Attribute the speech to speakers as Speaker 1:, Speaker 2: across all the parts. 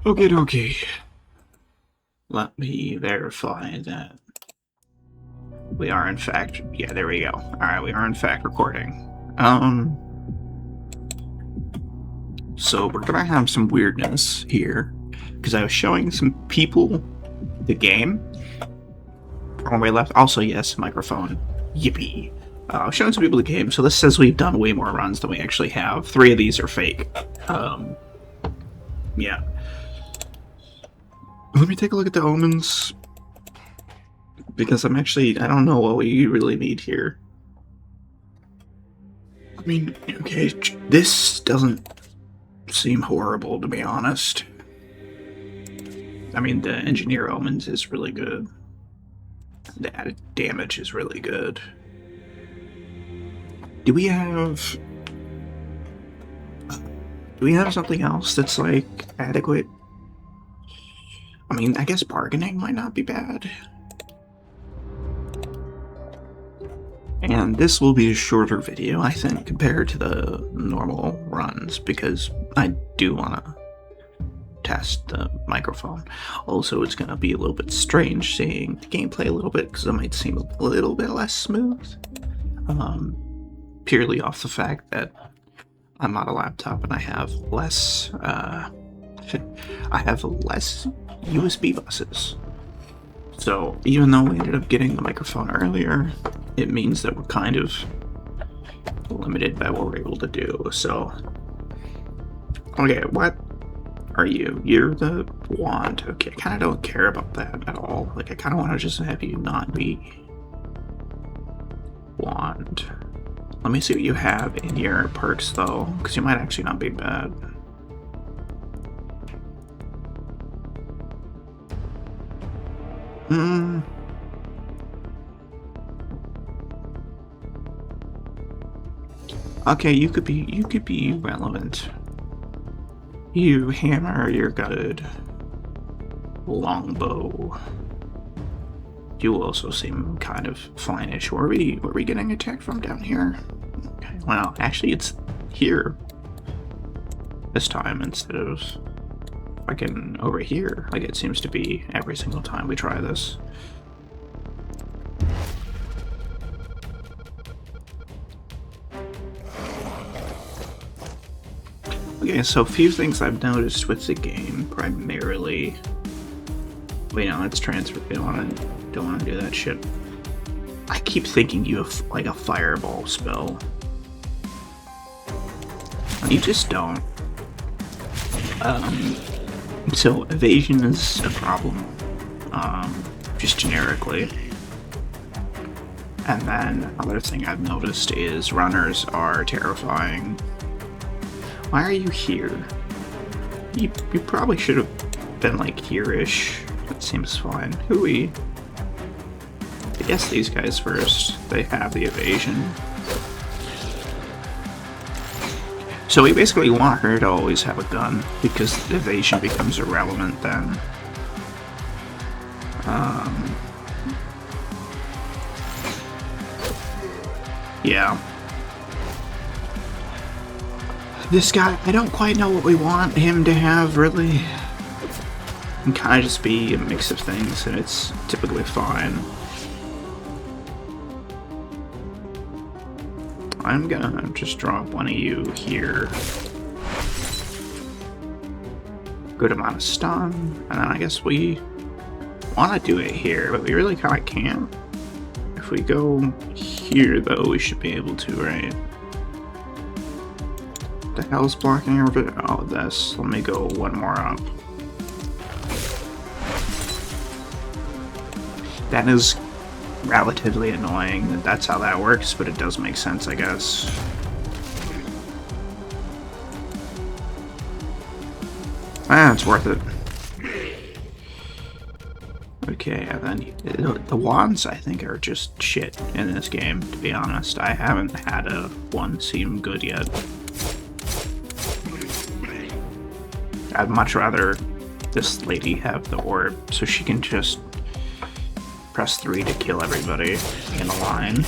Speaker 1: Okay. Let me verify that we are in fact. Yeah, there we go. Alright, we are in fact recording. So we're gonna have some weirdness here. Because I was showing some people the game. On my left. Also, yes, microphone. Yippee. I was showing some people the game, so this says we've done way more runs than we actually have. 3 of these are fake. Yeah. Let me take a look at the omens. Because I don't know what we really need here. I mean, okay, this doesn't seem horrible, to be honest. I mean, the engineer omens is really good. The added damage is really good. Do we have something else that's, like, adequate? I mean, I guess bargaining might not be bad. And this will be a shorter video, I think, compared to the normal runs, because I do want to test the microphone. Also, it's going to be a little bit strange seeing the gameplay a little bit, because it might seem a little bit less smooth. Purely off the fact that I'm on a laptop and I have less USB buses. So even though we ended up getting the microphone earlier, it means that we're kind of limited by what we're able to do. So, okay, what are you? You're the wand. Okay, I kind of don't care about that at all. Like, I kind of want to just have you not be wand. Let me see what you have in your perks, though, because you might actually not be bad. Okay, you could be relevant. You hammer, you're good. Longbow. You also seem kind of fine-ish. Were we getting attacked from down here? Okay, well, actually it's here this time instead of fucking over here, like it seems to be every single time we try this. Okay, so a few things I've noticed with the game, primarily. Wait, no, let's transfer. Don't want to do that shit. I keep thinking you have like a fireball spell. You just don't. So evasion is a problem, just generically. And then another thing I've noticed is runners are terrifying. Why are you here? You probably should have been like here-ish. That seems fine. Hooey. I guess these guys first. They have the evasion. So we basically want her to always have a gun, because the evasion becomes irrelevant then. Yeah. This guy, I don't quite know what we want him to have, really. It can kind of just be a mix of things, and it's typically fine. I'm gonna just drop one of you here. Good amount of stun, and then I guess we want to do it here, but we really kind of can't. If we go here, though, we should be able to, right? The hell's blocking over? Oh, this. Let me go one more up. That is relatively annoying that that's how that works, but it does make sense, I guess. Ah, it's worth it. Okay, and then the wands, I think, are just shit in this game, to be honest. I haven't had one seem good yet. I'd much rather this lady have the orb, so she can just press 3 to kill everybody in a line.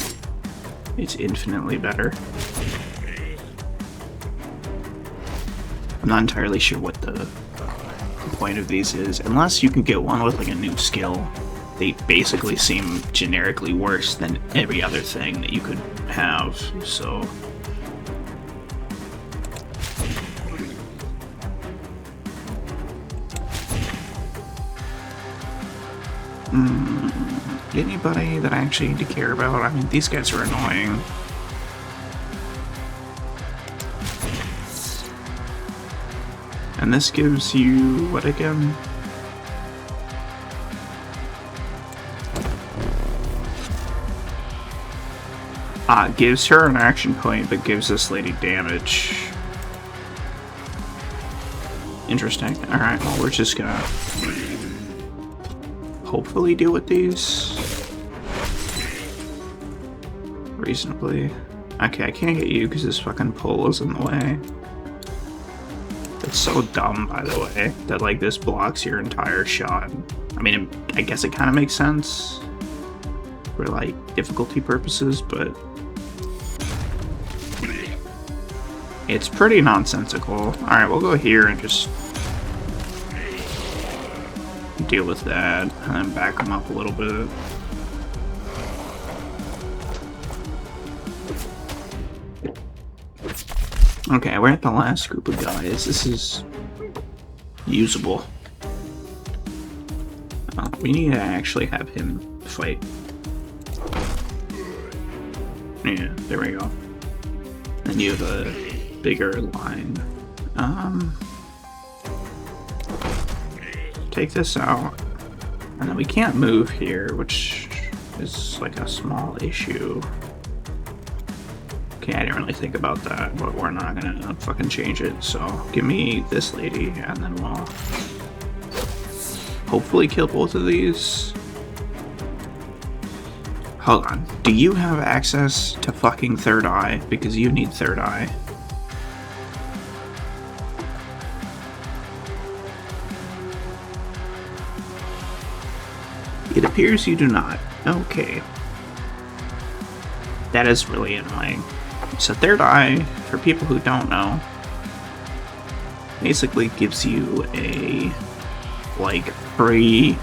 Speaker 1: It's infinitely better. I'm not entirely sure what the point of these is, unless you can get one with like a new skill, they basically seem generically worse than every other thing that you could have, so... Anybody that I actually need to care about? I mean, these guys are annoying. And this gives you what again? It gives her an action point, but gives this lady damage. Interesting. Alright, well, we're just gonna hopefully deal with these reasonably. Okay, I can't get you because this fucking pole is in the way. It's so dumb, by the way, that like this blocks your entire shot. I mean, I guess it kind of makes sense for like difficulty purposes, but it's pretty nonsensical. Alright, we'll go here and just deal with that, and then back them up a little bit. Okay, we're at the last group of guys. This is usable. We need to actually have him fight. Yeah, there we go. And you have a bigger line. Take this out. And then we can't move here, which is like a small issue. Okay, I didn't really think about that, but we're not gonna fucking change it. So give me this lady, and then we'll hopefully kill both of these. Hold on. Do you have access to fucking third eye? Because you need third eye. It appears you do not. Okay. That is really annoying. So third eye, for people who don't know, basically gives you a like free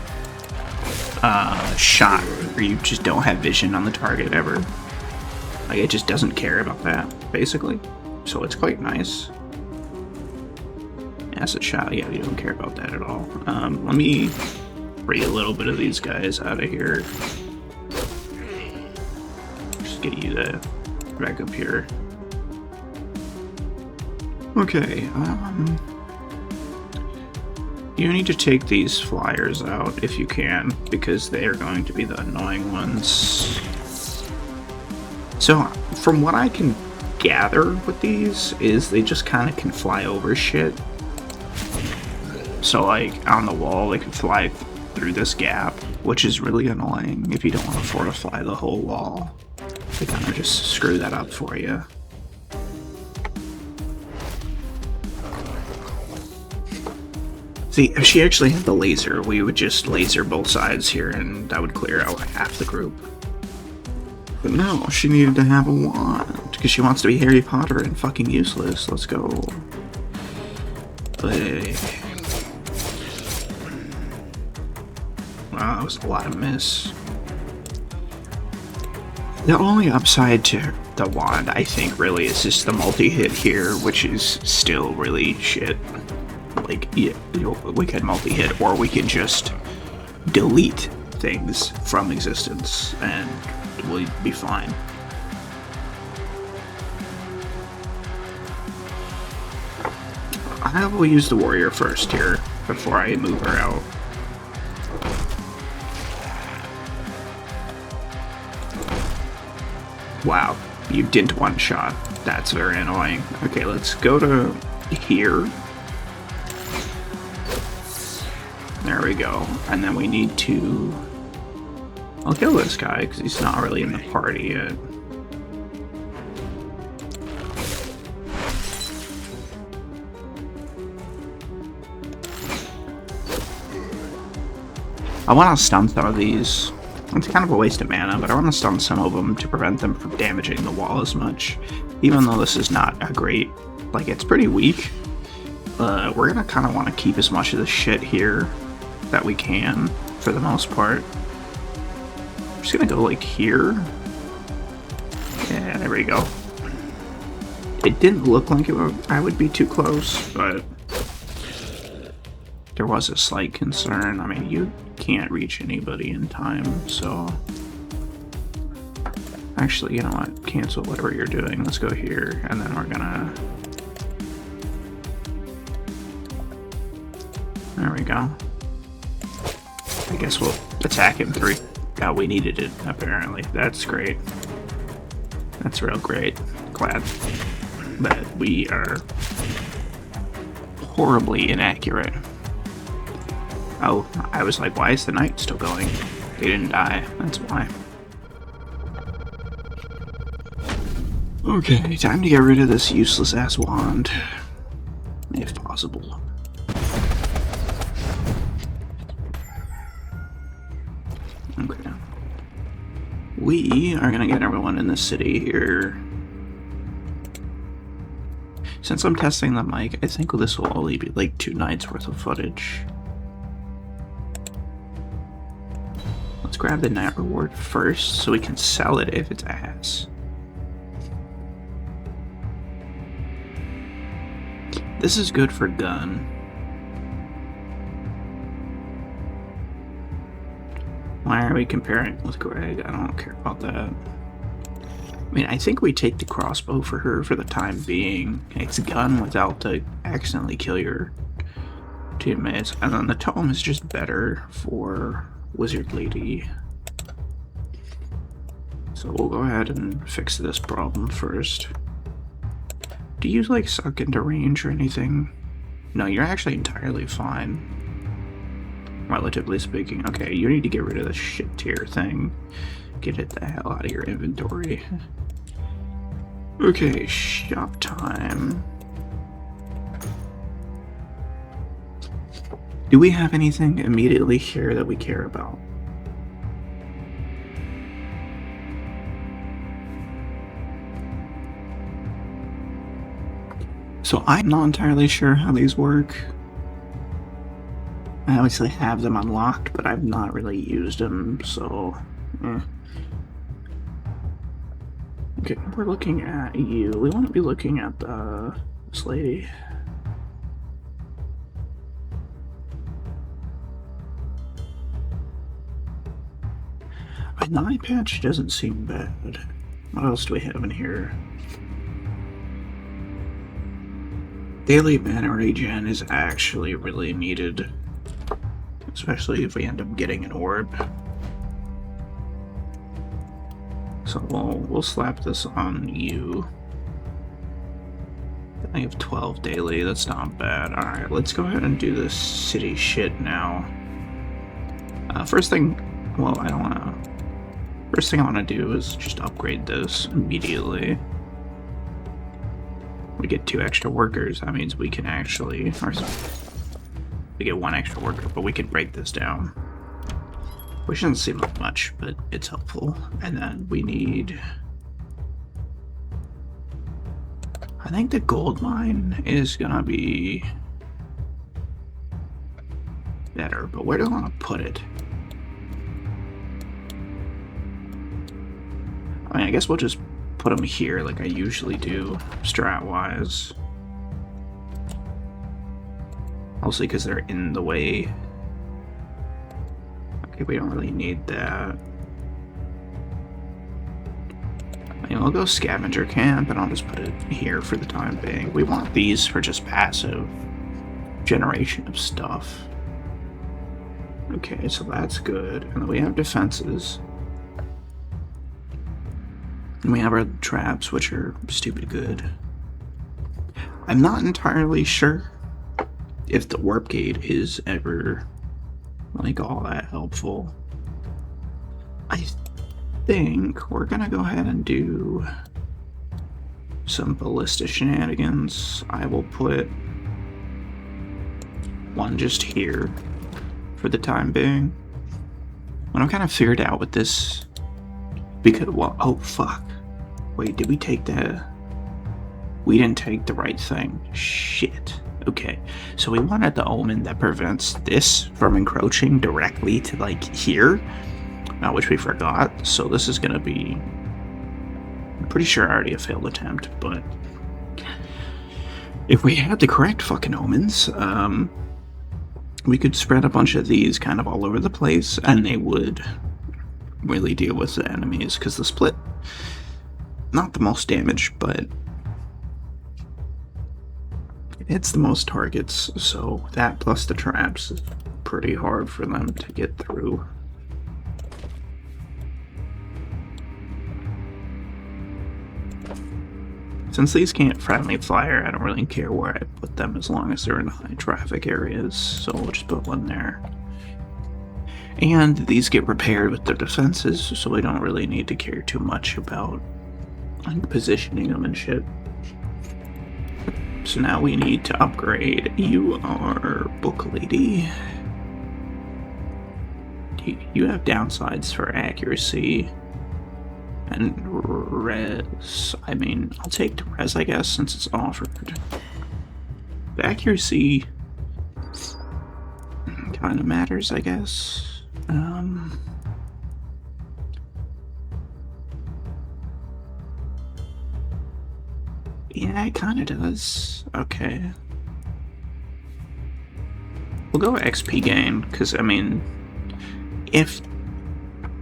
Speaker 1: shot where you just don't have vision on the target ever. Like it just doesn't care about that, basically. So it's quite nice. Acid shot, yeah, we don't care about that at all. Let me free a little bit of these guys out of here. Just get you to back up here. Okay, you need to take these flyers out if you can, because they are going to be the annoying ones. So, from what I can gather with these, is they just kind of can fly over shit. So, like, on the wall, they can fly through this gap, which is really annoying if you don't want to fortify the whole wall. They kind of just screw that up for you. See, if she actually had the laser, we would just laser both sides here and that would clear out half the group. But no, she needed to have a wand, because she wants to be Harry Potter and fucking useless. Let's go. Hey. Wow, that was a lot of miss. The only upside to the wand, I think, really, is just the multi-hit here, which is still really shit. Like, yeah, we could multi-hit, or we could just delete things from existence, and we'll be fine. I will use the warrior first here, before I move her out. Wow, you didn't one-shot. That's very annoying. Okay, let's go to here. There we go. And then we need to... I'll kill this guy, because he's not really in the party yet. I want to stun some of these. It's kind of a waste of mana, but I want to stun some of them to prevent them from damaging the wall as much. Even though this is not a great... Like, it's pretty weak, We're gonna kind of want to keep as much of the shit here that we can, for the most part. I'm just gonna go like here. Yeah, there we go. It didn't look like I would be too close, but there was a slight concern. I mean, you can't reach anybody in time, so... Actually, you know what? Cancel whatever you're doing. Let's go here, and then we're gonna... There we go. I guess we'll attack him 3. God, we needed it, apparently. That's great. That's real great. Glad that we are horribly inaccurate. Oh, I was like, why is the knight still going? They didn't die, that's why. Okay, time to get rid of this useless ass wand. If possible. Okay. We are gonna get everyone in the city here. Since I'm testing the mic, I think this will only be like 2 nights worth of footage. Let's grab the night reward first so we can sell it if it's ass. This is good for gun. Why are we comparing with Greg? I don't care about that. I mean, I think we take the crossbow for her for the time being. It's a gun without to accidentally kill your teammates. And then the tome is just better for Wizard Lady. So we'll go ahead and fix this problem first. Do you, like, suck into range or anything? No, you're actually entirely fine. Relatively speaking. Okay, you need to get rid of the shit tier thing. Get it the hell out of your inventory. Okay, shop time. Do we have anything immediately here that we care about? So I'm not entirely sure how these work. I obviously have them unlocked, but I've not really used them, so... Okay, we're looking at you. We want to be looking at this lady. An eye patch doesn't seem bad. What else do we have in here? Daily mana regen is actually really needed. Especially if we end up getting an orb. So we'll slap this on you. I have 12 daily, that's not bad. Alright, let's go ahead and do this city shit now. First thing I want to do is just upgrade this immediately. We get 2 extra workers, that means we can actually... We get 1 extra worker, but we can break this down. Which doesn't seem like much, but it's helpful. And then we need... I think the gold mine is gonna be better, but where do I want to put it? I mean, I guess we'll just put them here like I usually do, strat-wise. Mostly because they're in the way. Okay, we don't really need that. I mean, we'll go scavenger camp and I'll just put it here for the time being. We want these for just passive generation of stuff. Okay, so that's good. And then we have defenses. And we have our traps, which are stupid good. I'm not entirely sure if the warp gate is ever like all that helpful. I think we're gonna go ahead and do some ballista shenanigans. I will put 1 just here for the time being. When I'm kind of figured out with this, because, well, oh fuck. Wait, did we take the... We didn't take the right thing. Shit. Okay, so we wanted the omen that prevents this from encroaching directly to, like, here, which we forgot. So this is going to be, I'm pretty sure already a failed attempt, but if we had the correct fucking omens, we could spread a bunch of these kind of all over the place, and they would really deal with the enemies, because the split, not the most damage, but it's the most targets, so that plus the traps is pretty hard for them to get through. Since these can't friendly fire, I don't really care where I put them as long as they're in high traffic areas, so we'll just put one there. And these get repaired with their defenses, so we don't really need to care too much about positioning them and shit. So now we need to upgrade. You are Book Lady. You have downsides for accuracy and res. I mean, I'll take the res, I guess, since it's offered. The accuracy kind of matters, I guess. Yeah, it kind of does. Okay. We'll go XP gain, because, I mean, if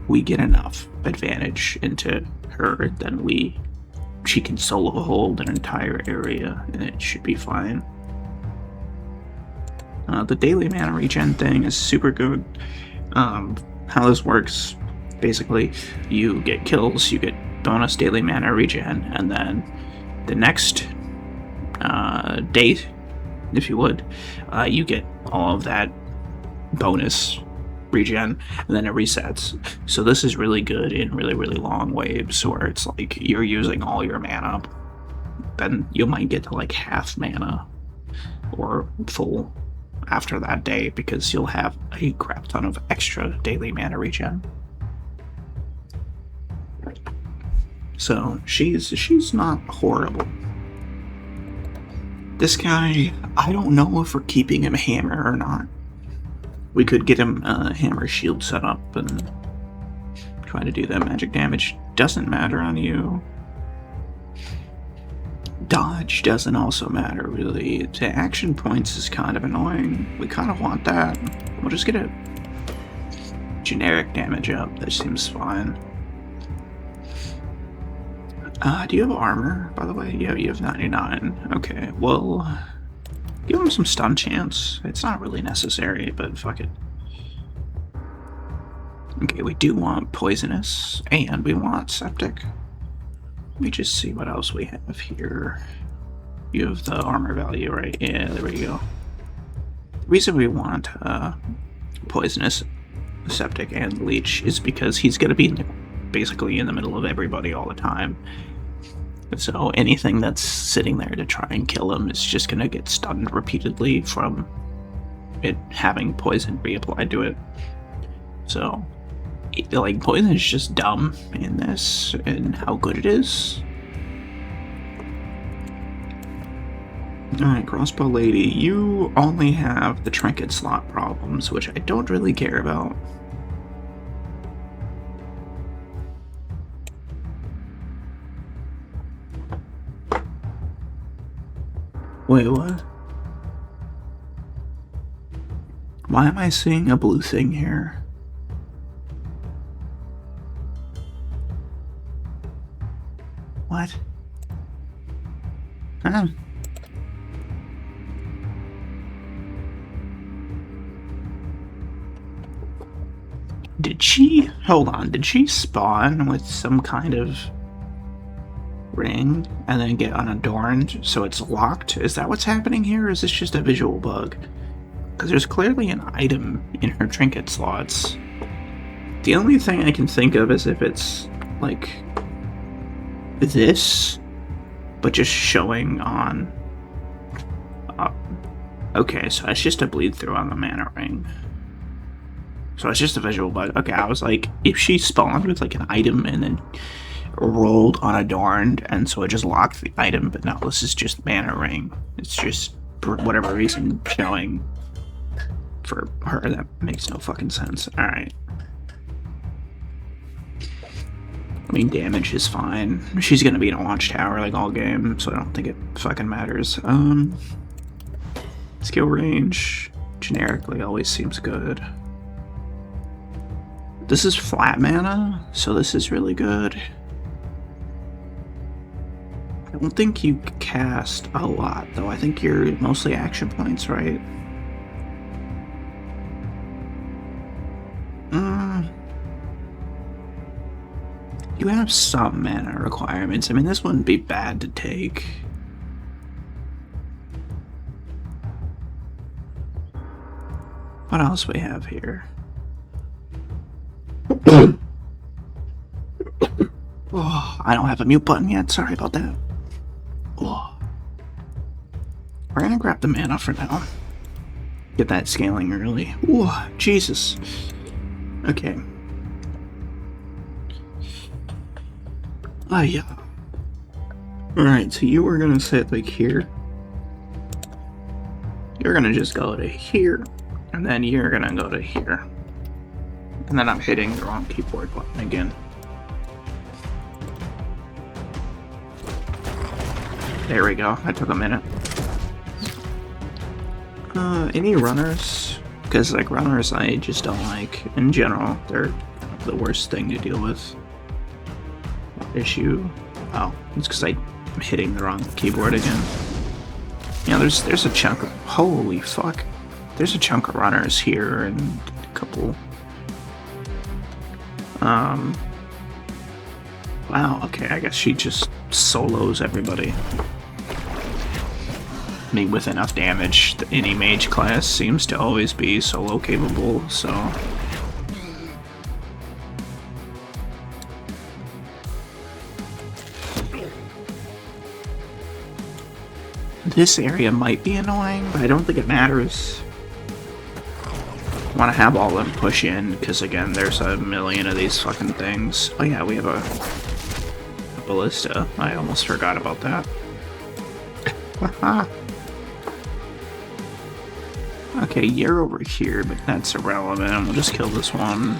Speaker 1: we get enough advantage into her, then she can solo hold an entire area, and it should be fine. The daily mana regen thing is super good. How this works, basically, you get kills, you get bonus daily mana regen, and then the next date, if you would, you get all of that bonus regen, and then it resets. So this is really good in really, really long waves where it's like you're using all your mana, then you might get to like half mana or full after that day because you'll have a crap ton of extra daily mana regen. So she's not horrible. This guy, I don't know if we're keeping him hammer or not. We could get him a hammer shield set up and try to do that magic damage. Doesn't matter on you. Dodge doesn't also matter, really. The action points is kind of annoying. We kind of want that. We'll just get a generic damage up. That seems fine. Do you have armor, by the way? Yeah, you have 99. Okay, well, give him some stun chance. It's not really necessary, but fuck it. Okay, we do want poisonous, and we want septic. Let me just see what else we have here. You have the armor value, right? Yeah, there we go. The reason we want poisonous, septic, and leech is because he's going to be basically in the middle of everybody all the time. So anything that's sitting there to try and kill him is just going to get stunned repeatedly from it having poison reapplied to it. So, like, poison is just dumb in this and how good it is. Alright, Crossbow Lady, you only have the trinket slot problems, which I don't really care about. Wait, what? Why am I seeing a blue thing here? What? Huh? Did she... Hold on, did she spawn with some kind of ring and then get unadorned so it's locked? Is that what's happening here, or is this just a visual bug? Because there's clearly an item in her trinket slots. The only thing I can think of is if it's like this, but just showing on... okay, so it's just a bleed through on the mana ring. So it's just a visual bug. Okay, I was like, if she spawned with like an item and then rolled unadorned, and so it just locked the item, but no, this is just mana ring. It's just for whatever reason, showing for her. That makes no fucking sense. Alright. I mean, damage is fine. She's gonna be in a watchtower like all game, so I don't think it fucking matters. Skill range, generically, always seems good. This is flat mana, so this is really good. I don't think you cast a lot, though. I think you're mostly action points, right? You have some mana requirements. I mean, this wouldn't be bad to take. What else we have here? Oh, I don't have a mute button yet. Sorry about that. Oh. We're gonna grab the mana for now. Get that scaling early. Oh, Jesus. Okay. Oh, yeah. Alright, so you were gonna sit like here. You're gonna just go to here. And then you're gonna go to here. And then I'm hitting the wrong keyboard button again. There we go. That took a minute. Any runners? Because, like, runners I just don't like. In general, they're the worst thing to deal with. Issue. Oh, it's because I'm hitting the wrong keyboard again. Yeah, there's a chunk of... Holy fuck. There's a chunk of runners here and a couple... Wow, okay, I guess she just solos everybody. I mean, with enough damage, any mage class seems to always be solo capable, so... This area might be annoying, but I don't think it matters. I want to have all of them push in, because again, there's a million of these fucking things. Oh yeah, we have a ballista. I almost forgot about that. Okay, you're over here, but that's irrelevant. We'll just kill this one.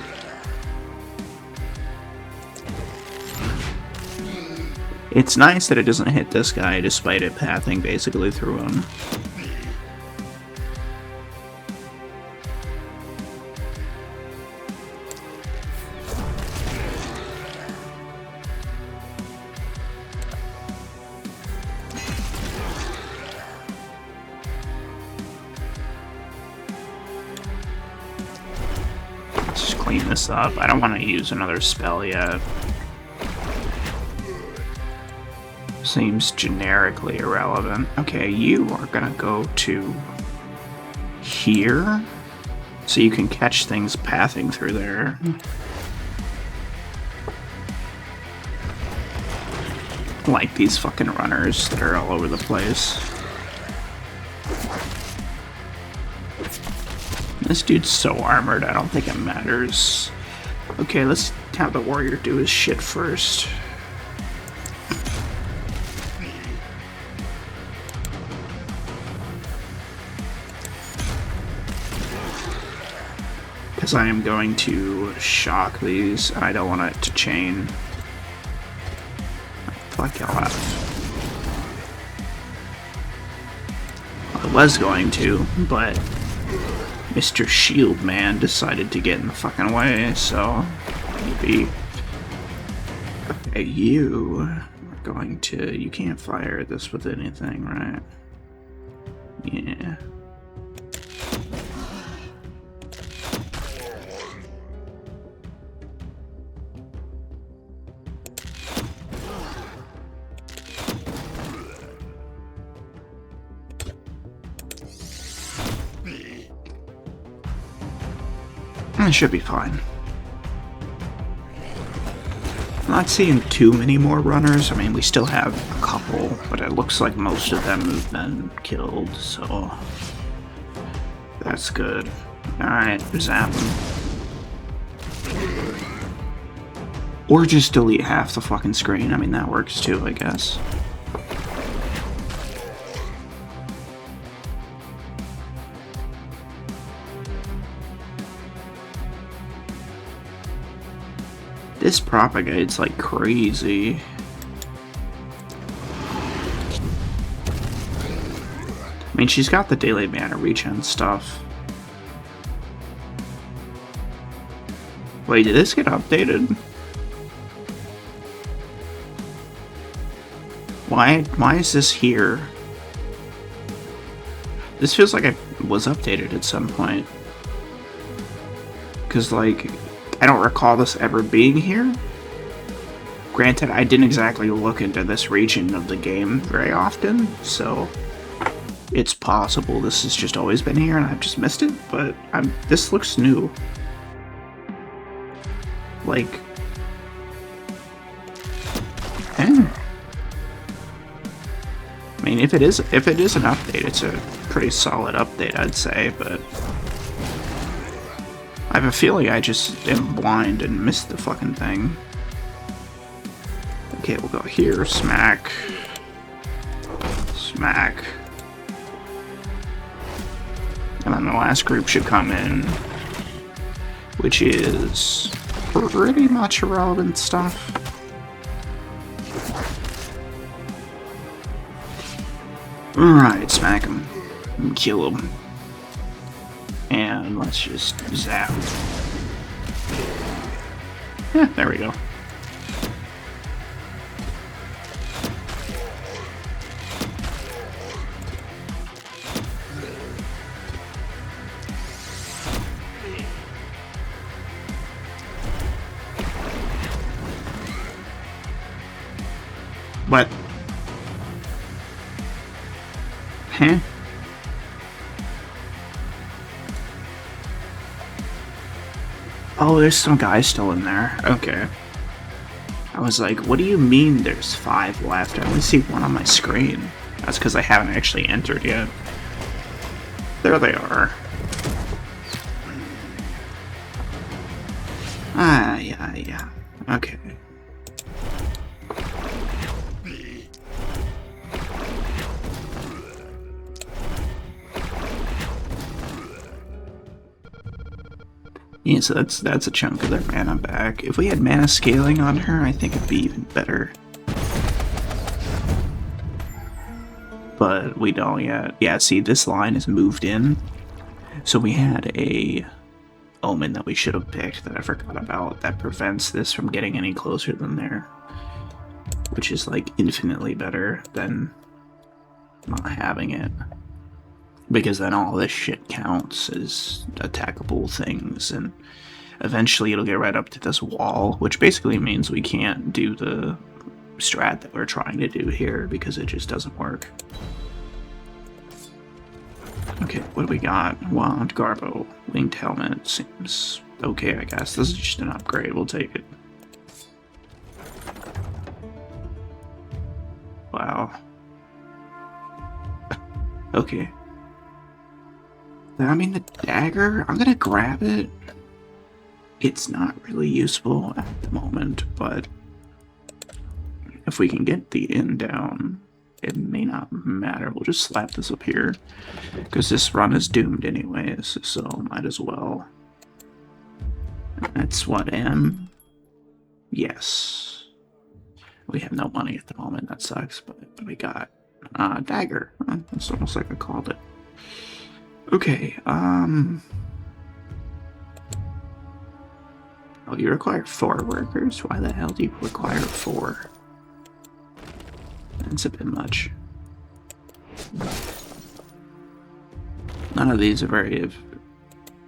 Speaker 1: It's nice that it doesn't hit this guy, despite it pathing basically through him. Let's just clean this up. I don't want to use another spell yet. Seems generically irrelevant. Okay, you are gonna go to here, so you can catch things pathing through there. Like these fucking runners that are all over the place. This dude's so armored, I don't think it matters. Okay, let's have the warrior do his shit first. Because I am going to shock these, and I don't want it to chain. Fuck y'all out. I was going to, but Mr. Shield Man decided to get in the fucking way, so maybe. Okay, you are going to. You can't fire this with anything, right? Yeah. It should be fine. I'm not seeing too many more runners. I mean, we still have a couple, but it looks like most of them have been killed, so that's good. Alright, zap them. Or just delete half the fucking screen. I mean, that works too, I guess. This propagates like crazy. I mean, she's got the daily mana regen stuff. Wait, did this get updated? Why is this here? This feels like it was updated at some point. Because, like, I don't recall this ever being here. Granted, I didn't exactly look into this region of the game very often, so it's possible this has just always been here and I've just missed it, but this looks new. Like, I mean, if it is an update, it's a pretty solid update, I'd say, but I have a feeling I just am blind and missed the fucking thing. Okay, we'll go here, smack, smack. And then the last group should come in, which is pretty much irrelevant stuff. Alright, smack him. And kill him. And let's just zap. Yeah, there we go. What? Huh? Oh, there's some guy still in there. Okay. I was like, what do you mean there's 5 left? I only see 1 on my screen. That's because I haven't actually entered yet. There they are. Ah, yeah. Okay. Yeah, so that's a chunk of their mana back. If we had mana scaling on her, I think it'd be even better. But we don't yet. Yeah, see, this line is moved in. So we had a omen that we should have picked that I forgot about that prevents this from getting any closer than there. Which is like infinitely better than not having it. Because then all this shit counts as attackable things, and eventually it'll get right up to this wall, which basically means we can't do the strat that we're trying to do here because it just doesn't work. Okay, what do we got? Wand, Garbo, Winged Helmet, seems okay, I guess. This is just an upgrade, we'll take it. Wow. Okay. I mean, the dagger, I'm gonna grab it. It's not really useful at the moment, but if we can get the inn down, it may not matter. We'll just slap this up here, because this run is doomed anyways, so might as well. That's what, M? Yes. We have no money at the moment, that sucks, but what do we got? Dagger. It's almost like I called it. Okay, oh, you require 4 workers? Why the hell do you require 4? That's a bit much. None of these are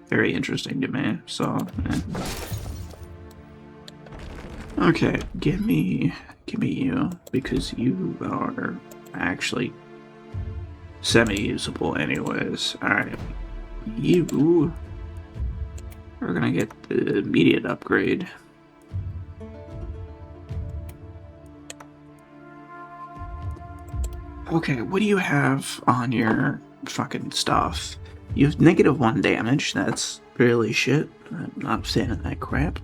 Speaker 1: very interesting to me, so... Okay, give me you, because you are actually semi-usable anyways. Alright. You... We're gonna get the immediate upgrade. Okay, what do you have on your fucking stuff? You have -1 damage, that's really shit. I'm not a fan of that crap.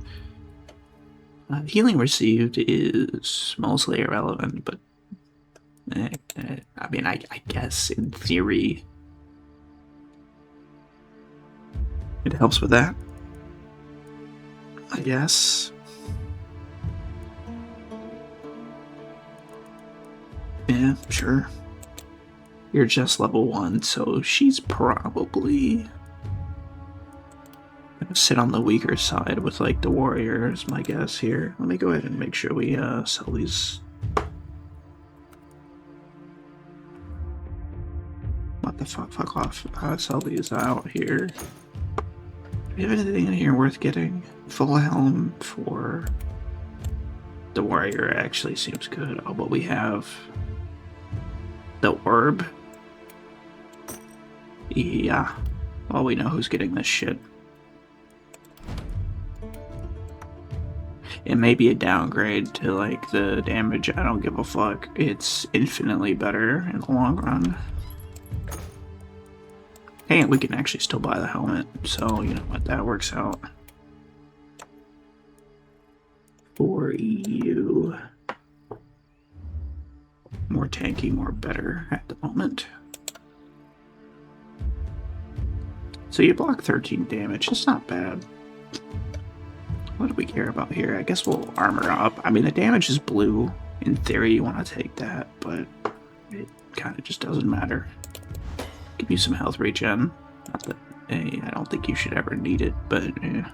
Speaker 1: Healing received is mostly irrelevant, but I mean, I guess in theory it helps with that. I guess. Yeah, sure. You're just level 1, so she's probably gonna sit on the weaker side with, like, the warrior is my guess here. Let me go ahead and make sure we sell these. What the fuck? Fuck off. Sell these out here. Do we have anything in here worth getting? Full helm for the warrior actually seems good. Oh, but we have the orb. Yeah. Well, we know who's getting this shit. It may be a downgrade to, like, the damage. I don't give a fuck. It's infinitely better in the long run. Hey, we can actually still buy the helmet, so you know what, that works out. For you. More tanky, more better at the moment. So you block 13 damage, it's not bad. What do we care about here? I guess we'll armor up. I mean, the damage is blue. In theory, you want to take that, but it kind of just doesn't matter. Give you some health regen. Not that, I don't think you should ever need it, but yeah.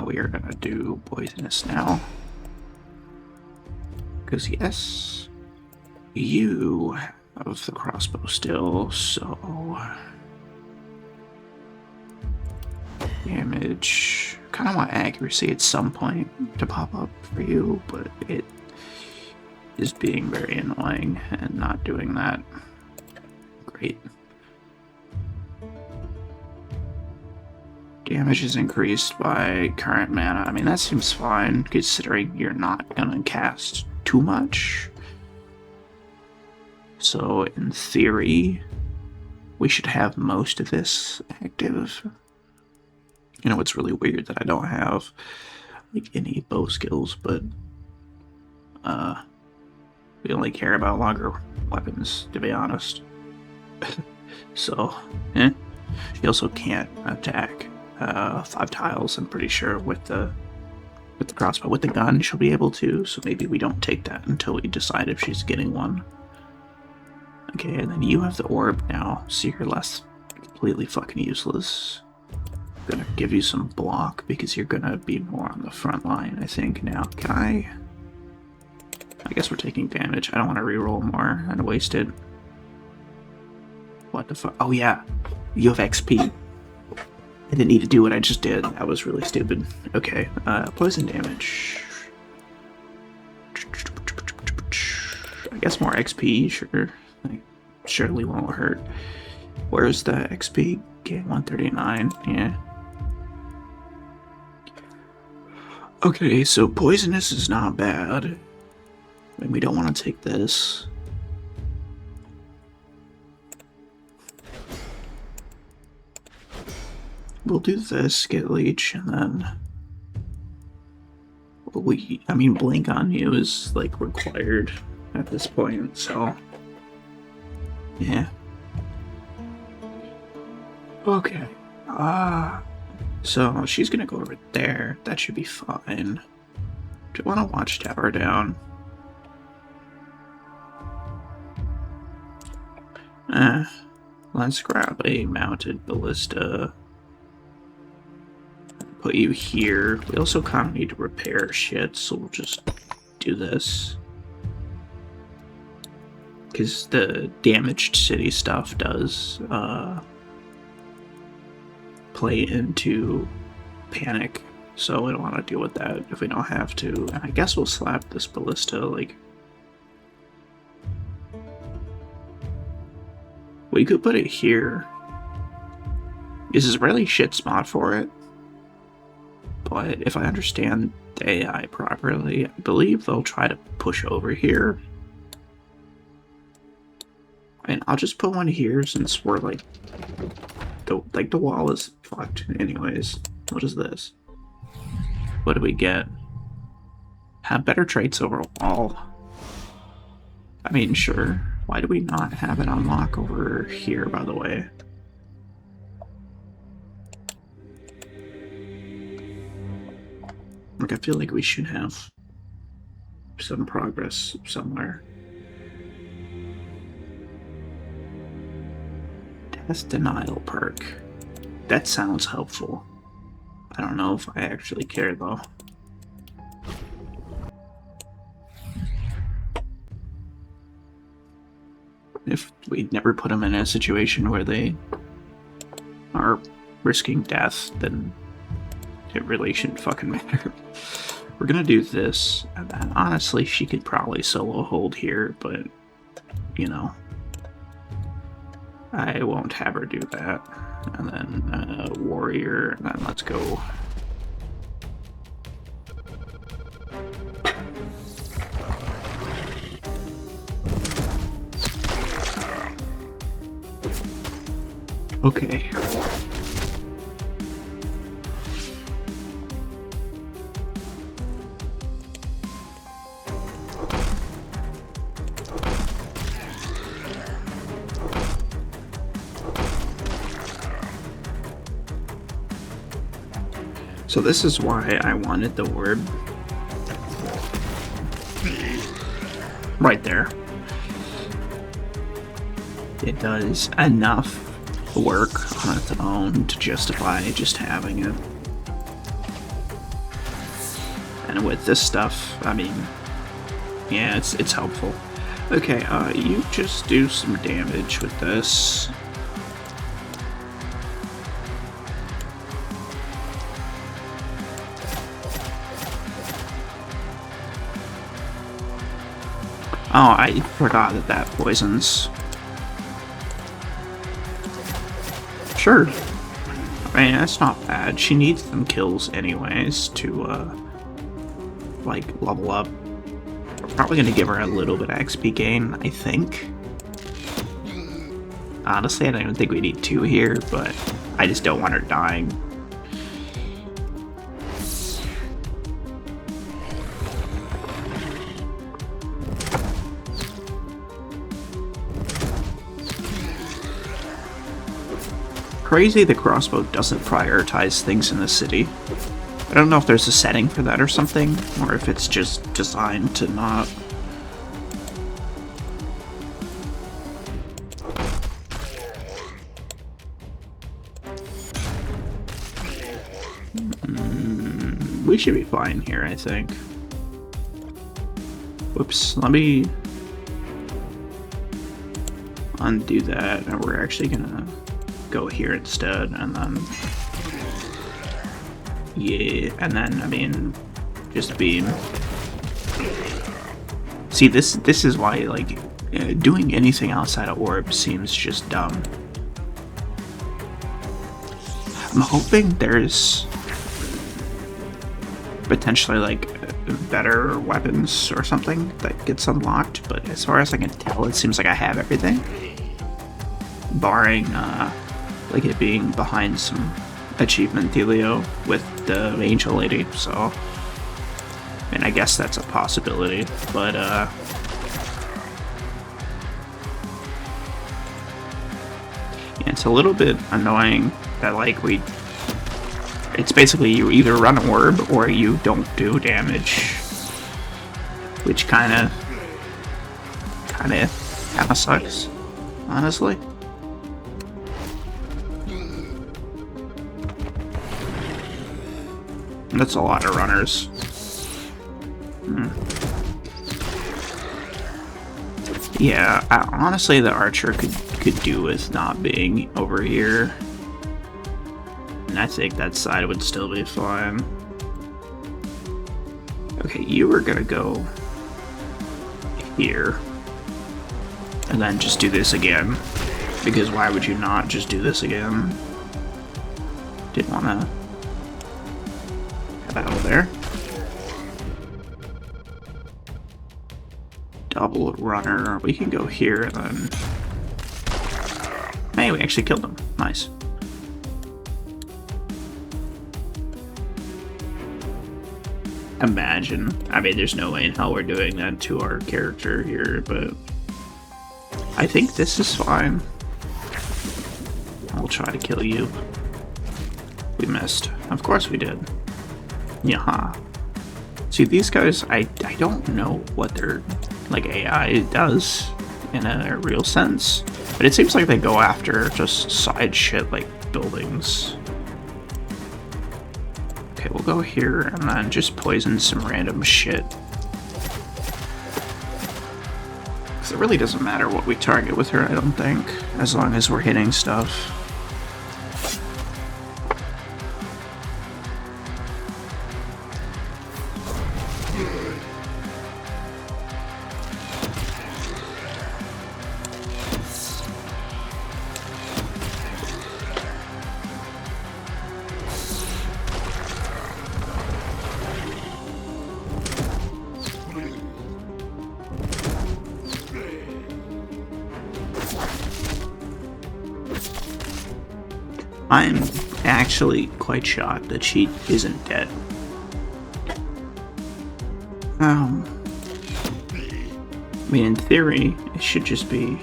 Speaker 1: We are gonna do poisonous now. Because yes, you have the crossbow still, so damage. Kind of want accuracy at some point to pop up for you, but it is being very annoying and not doing that. Great. Damage is increased by current mana. I mean, that seems fine, considering you're not gonna cast too much. So, in theory, we should have most of this active. You know, it's really weird that I don't have, like, any bow skills, but, we only care about longer weapons, to be honest. So, She also can't attack 5 tiles, I'm pretty sure, with the crossbow. With the gun, she'll be able to, so maybe we don't take that until we decide if she's getting one. Okay, and then you have the orb now, so you're less completely fucking useless. I'm gonna give you some block because you're gonna be more on the front line, I think. Now, can I guess we're taking damage. I don't want to reroll more and waste it. What the fuck? Oh yeah, you have XP. I didn't need to do what I just did. That was really stupid. Okay, poison damage. I guess more XP, sure. Like, surely won't hurt. Where's the XP? Okay, 139, yeah. Okay, so poisonous is not bad. And we don't want to take this. We'll do this, get leech, and then blink on you is, like, required at this point, so yeah. Okay. So she's gonna go over there. That should be fine. Do you want to watchtower down? Let's grab a mounted ballista. Put you here. We also kind of need to repair shit, so we'll just do this. Because the damaged city stuff does play into panic, so we don't want to deal with that if we don't have to. And I guess we'll slap this ballista, like... We could put it here. This is a really shit spot for it. But if I understand the AI properly, I believe they'll try to push over here. And I'll just put one here since we're like the wall is fucked anyways. What is this? What do we get? Have better traits overall. I mean, sure. Why do we not have it unlock over here, by the way? Like, I feel like we should have some progress somewhere. Test denial perk. That sounds helpful. I don't know if I actually care though. If we never put them in a situation where they are risking death, then it really shouldn't fucking matter. We're gonna do this, and then honestly, she could probably solo hold here, but, you know, I won't have her do that. And then warrior, and then let's go. Okay. So this is why I wanted the orb. Right there. It does enough work on its own to justify just having it. And with this stuff, I mean, yeah, it's helpful. Okay, you just do some damage with this. Oh, I forgot that poisons. Sure. I mean, that's not bad. She needs them kills anyways to, like, level up. We're probably gonna give her a little bit of XP gain, I think. Honestly, I don't even think we need 2 here, but I just don't want her dying. Crazy the crossbow doesn't prioritize things in the city. I don't know if there's a setting for that or something, or if it's just designed to not. We should be fine here, I think. Whoops, let me undo that, and we're actually gonna go here instead, and then yeah, and then I mean just beam. See, this is why, like, doing anything outside of orb seems just dumb. I'm hoping there's potentially like better weapons or something that gets unlocked, but as far as I can tell, it seems like I have everything, barring like it being behind some achievement dealio with the angel lady. So I mean, I guess that's a possibility, but yeah, it's a little bit annoying that, like, it's basically you either run an orb or you don't do damage, which kind of sucks, honestly. That's a lot of runners. Yeah, honestly, the archer could do with not being over here, and I think that side would still be fine. Okay, you were gonna go here, and then just do this again, because why would you not just do this again? Didn't want to out of there. Double runner. We can go here and then. Hey, we actually killed them. Nice. Imagine. I mean, there's no way in hell we're doing that to our character here, but I think this is fine. I'll try to kill you. We missed. Of course we did. Yaha. See, these guys, I don't know what their, like, AI does in a real sense. But it seems like they go after just side shit like buildings. Okay, we'll go here and then just poison some random shit. Because it really doesn't matter what we target with her, I don't think, as long as we're hitting stuff. I'm actually quite shocked that she isn't dead. I mean, in theory, it should just be...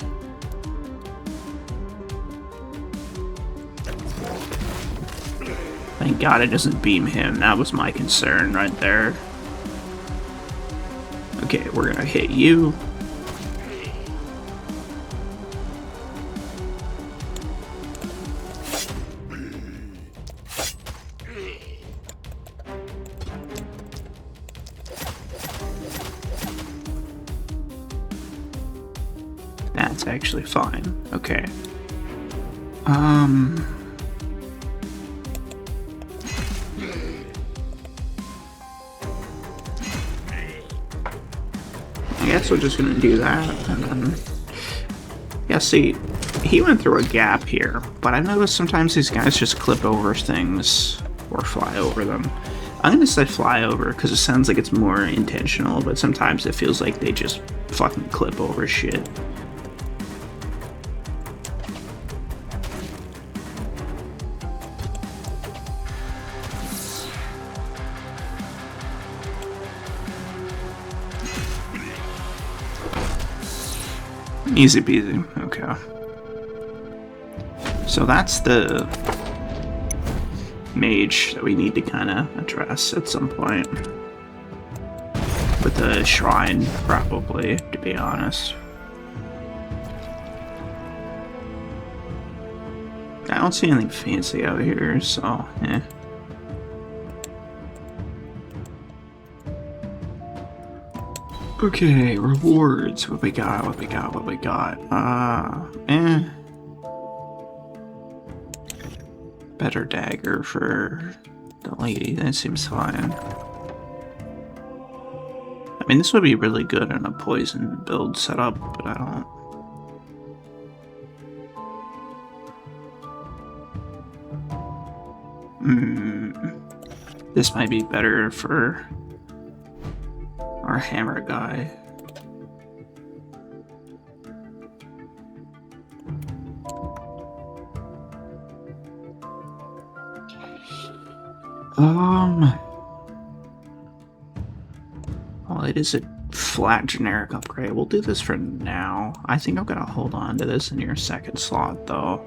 Speaker 1: Thank God it doesn't beam him. That was my concern right there. Okay, we're gonna hit you. That's actually fine. Okay. I guess we're just gonna do that, and then... Yeah, see, he went through a gap here, but I noticed sometimes these guys just clip over things or fly over them. I'm gonna say fly over because it sounds like it's more intentional, but sometimes it feels like they just fucking clip over shit. Easy peasy. Okay. So that's the mage that we need to kind of address at some point. With the shrine, probably, to be honest. I don't see anything fancy out here, so, eh. Okay, rewards. What we got, what we got, what we got. Better dagger for the lady. That seems fine. I mean, this would be really good in a poison build setup, but I don't... This might be better for our hammer guy. Well, it is a flat generic upgrade. We'll do this for now. I think I'm gonna hold on to this in your second slot, though,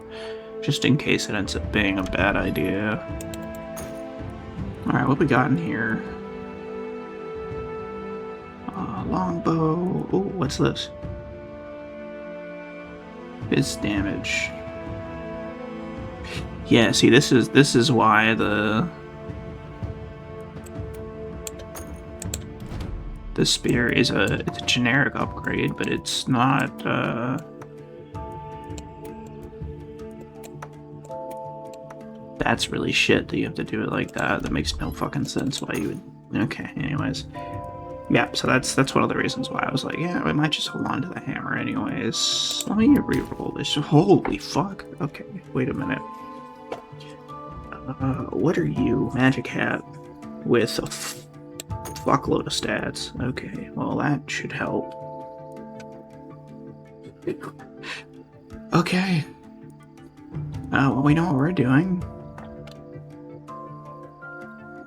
Speaker 1: just in case it ends up being a bad idea. Alright, what we got in here? Longbow. Oh, what's this? His damage. Yeah, see, this is why the spear is it's a generic upgrade, but it's not that's really shit that you have to do it like that. That makes no fucking sense why you would. Okay, anyways. Yeah, so that's one of the reasons why I was like, yeah, we might just hold on to the hammer anyways. Let me reroll this. Holy fuck. Okay, wait a minute. What are you? Magic hat with a fuckload of stats. Okay, well that should help. Okay. Well, we know what we're doing.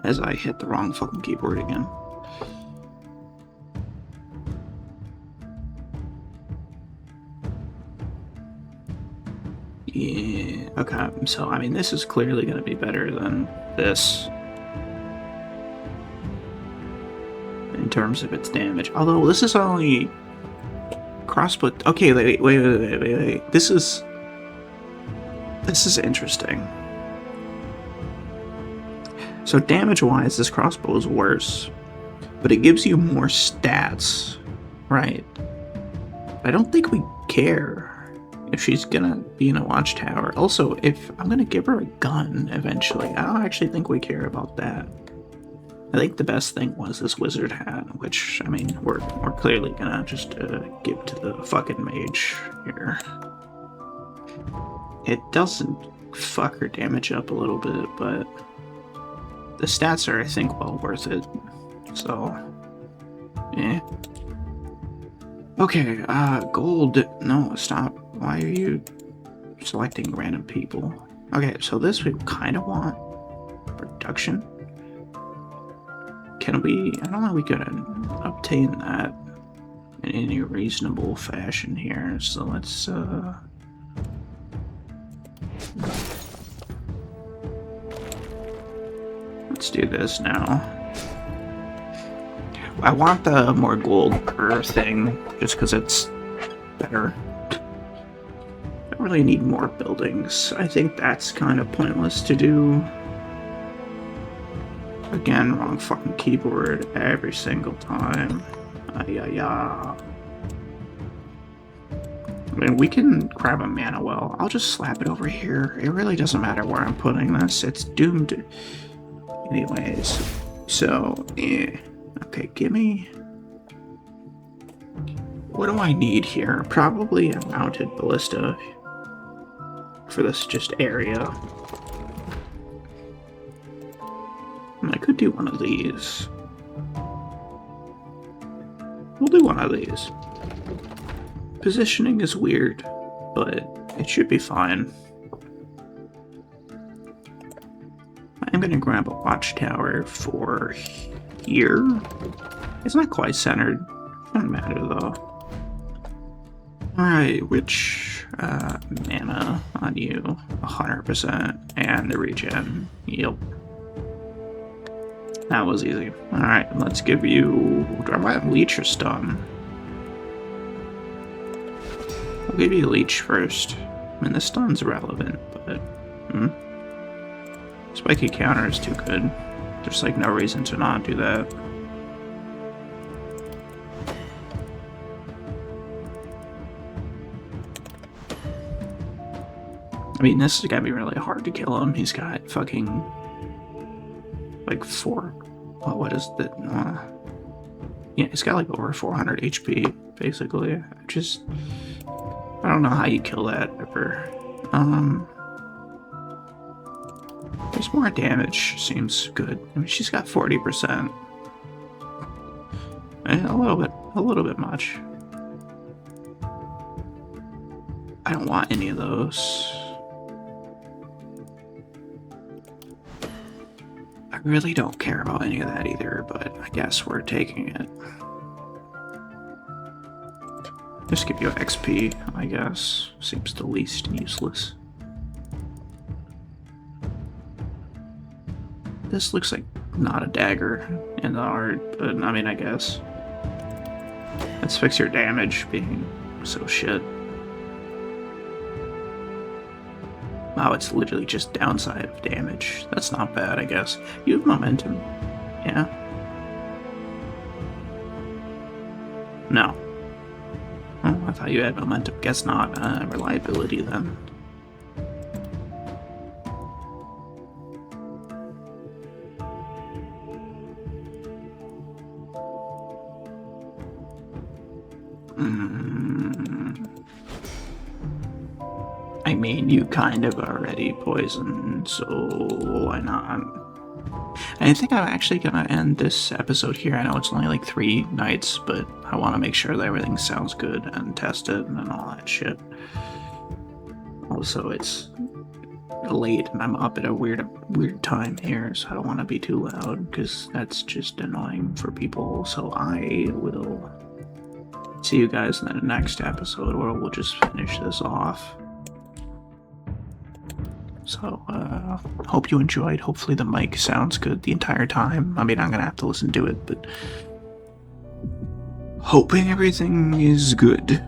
Speaker 1: As I hit the wrong fucking keyboard again. Yeah, okay, so I mean this is clearly going to be better than this. terms of its damage. Although this is only crossbow. Okay, wait. This is interesting. So damage-wise, this crossbow is worse, but it gives you more stats, right? I don't think we care if she's gonna be in a watchtower. Also, if I'm gonna give her a gun eventually, I don't actually think we care about that. I think the best thing was this wizard hat, which, I mean, we're clearly gonna just give to the fucking mage here. It doesn't fuck her damage up a little bit, but the stats are, I think, well worth it. So, yeah. Okay, gold. No, stop. Why are you selecting random people? Okay, so this we kind of want. Production. Can we, I don't know if we could obtain that in any reasonable fashion here, so let's, let's do this now. I want the more gold per thing, just because it's better. I don't really need more buildings. I think that's kind of pointless to do. Again, wrong fucking keyboard every single time. I mean, we can grab a mana well. I'll just slap it over here. It really doesn't matter where I'm putting this. It's doomed anyways. So, yeah. Okay, gimme... What do I need here? Probably a mounted ballista for this just area. I could do one of these. We'll do one of these. Positioning is weird, but it should be fine. I'm gonna grab a watchtower for here. It's not quite centered. Doesn't matter though. Alright, which mana on you? 100%. And the regen. Yep. That was easy. Alright, let's give you... Do I want leech or stun? I'll give you leech first. I mean, the stun's relevant, but... Spiky counter is too good. There's like no reason to not do that. I mean, this is gonna be really hard to kill him. He's got fucking... like 4... Well, what is that? Yeah, he's got like over 400 HP, basically. I don't know how you kill that ever. There's more damage, seems good. I mean, she's got 40%. A little bit much. I don't want any of those. I really don't care about any of that either, but I guess we're taking it. Just give you XP, I guess. Seems the least useless. This looks like not a dagger in the art, but I mean, I guess. Let's fix your damage being so shit. Wow, it's literally just downside of damage. That's not bad, I guess. You have momentum. Yeah. No. Oh, I thought you had momentum. Guess not. Reliability then. I mean, you kind of already poisoned, so why not? I think I'm actually gonna end this episode here. I know it's only like 3 nights, but I want to make sure that everything sounds good and test it and all that shit. Also, it's late and I'm up at a weird time here, so I don't want to be too loud because that's just annoying for people. So I will see you guys in the next episode where we'll just finish this off. So, hope you enjoyed. Hopefully the mic sounds good the entire time. I mean, I'm gonna have to listen to it, but hoping everything is good.